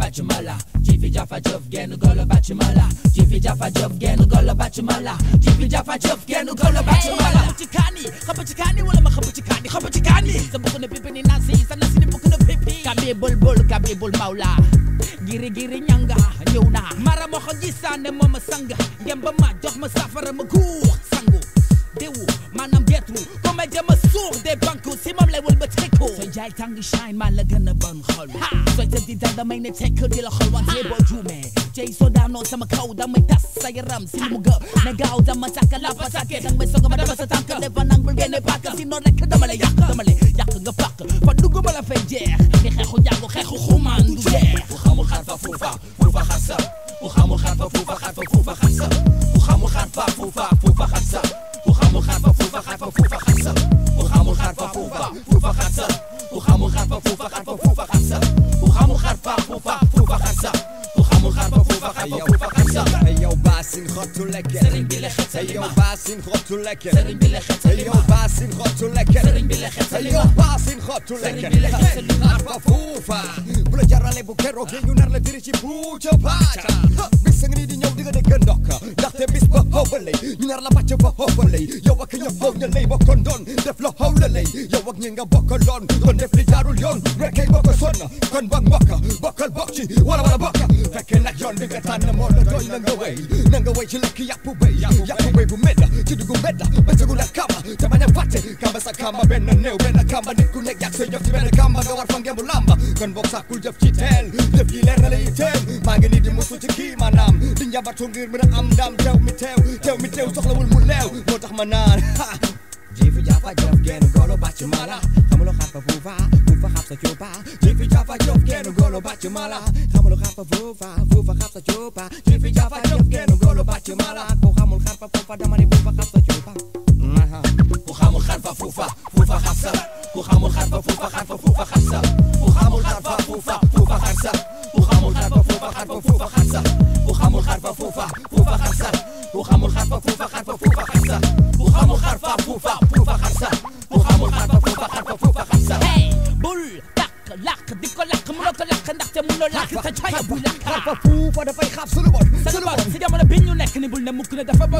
bachumala Jiffy Jaffa Juff genu golo bachumala Jiffy Jaffa Juff genu golo bachumala Jiffy Jaffa Juff genu golo bachumala Khabuchikani wala ma khabuchikani sa buko na pipi ni nasi sa nasi ni buko na pipi kabe bol maula giri nyanga ñëw na mara mo ko gisane mo ma sang ngemba ma jox ma safara ma guux sangu dewu manam getru ko ma jama suur de banku si mom lay wol ba teko so jaay tang shine man la gëna bon xol so te di dal damay ne tek di la xol wante bo jume jey so daano sama kaw damay tas sa yaram si mu ga ne gaaw dama takka la patake dang may songa ma dama sa tank defa nangul gene pak si non rek dama lay yak nga pak fa duguma la fay jeex ni xexu jangu xexu xuman du jeex xamul Xarfa Foufa Foufa xassa xamul Xarfa Foufa xassa xamul Xarfa Foufa xassa xamul Xarfa Foufa xassa xamul Xarfa Foufa xassa xamul Xarfa Foufa xassa xamul Xarfa Foufa xassa xamul Xarfa Foufa xassa yow baasin xottu lekket sëriñ bi la xet yow baasin xottu lekket sëriñ bi la xet yow baasin xottu lekket sëriñ bi la xet yow baasin xottu lekket Xarfa Foufa bu la jarale bu keroog ñu nar la diri ci puuca paaca bis nga ni di ñëw di nga dégg ndokk ndaxte bis ba xawale ñu nar la bàcc ba xawale yow ak ña xaw ña lay bokkoon doon def la xawlale yow ak ñi nga bokkaloon doon def li jaarul yoon rekkay bokk sonn kon ba bokkal bokk ci wala bokk fekke nag yoon bi nga tànn moo la doy na nga way ci lekk yàpp bay bu medda ci duggu medda ba ci gula kamba te bañ a fàtte kamba sa kamba benn néew benn kamba nit ku nekk yàgg say jëf ci benn kamba nga war fa ngembu lamba kon boog sàkkul jëf ci teel jëf yi leer na lay teel maa ngi nii di musu ci kii maanaam di njabatu ngir mën a am ndam teew mi teew soxlawul mu leew moo tax ma naan Jiffy Jaffa Juff genu golo bachumala xamuloo Xarfa Foufa xapsa cuupa Jiffy Jaffa Juff genu golo bachumala xamuloo Xarfa Foufa xapsa cuupa Jiffy Jaffa Juff genu golo bachumala ko xamul Xarfa Foufa dama ne Foufa xapsa cuupa ku xamul Xarfa Foufa xapsa ku xamul Xarfa Foufa xapsa ku xamul Xarfa Foufa xapsa ku xamul Xarfa Foufa xapsa ku xamul Xarfa Foufa xapsa ku xamul Xarfa Foufa xapsa ku xamul Xarfa Foufa xapsa ku xamul Xarfa Foufa xapsa hey bul làkk di ko làkk mënoo ko làkk ndaxte mënoo làkk sa caaya buy làkk Xarfa Foufa dafay xaab su lu bon si jamono bi ñu nekk ni bul ne mukk ne dafa bon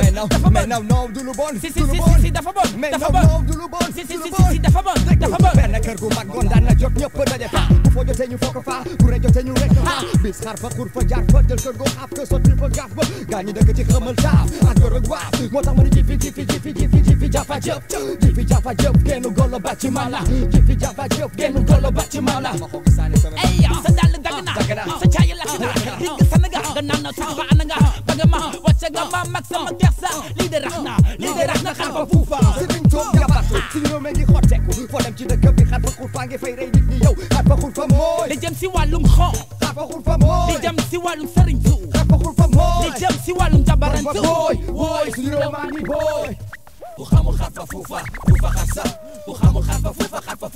mais non du lu bon si dafa bon mais non du lu bon si dafa bon benn kër gu mag goon daan na jot ñëpp daje fa bu foo jotee ñu fokk fa bu re jotee ñu rek fa bis Xarfa Foufa jaar fa jël kër goo xaaf ko sotti fa gaaf ba gaa ñi dëkk ci xamal taaf ak góor ak waaf moo tax ma ni Jiffy Jaffa Juff Jiffy Jaffa Juff genu golo bachumala Jiffy Jaffa Juff genu golo bachumala ey sa dal dagg na sa caaya lakk na digg sa nga nga naan na suba ana nga baga ma wacce nga ma mag sama gersa lii de rax na Xarfa Foufa sëriñ toog jabatu si ñoo me ngi xotteeku foo dem ci dëkk bi Xarfa Foufa ngi fay rey nit ñi yow Xarfa Foufa mooy li jëm si wàllum xon Xarfa Foufa mooy li jëm si wàllum sëriñ tu Xarfa Foufa mooy li jëm si wàllum jabarantu wooy suñu réew maa ngi booy ku xamul Xarfa Foufa xapsa ku xamul Xarfa Foufa xapsa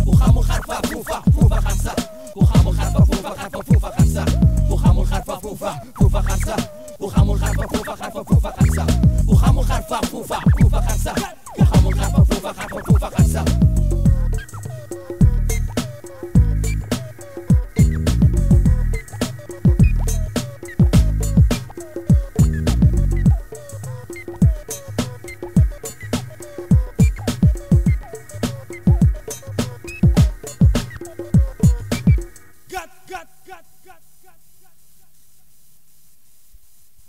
ku xamul Xarfa Foufa xapsa ku xamul Xarfa Foufa xapsa ku xamul Xarfa Foufa xapsa ku xamul Xarfa Foufa xapsa ku xamul Xarfa Foufa xapsa ku xamul Xarfa Foufa xapsa got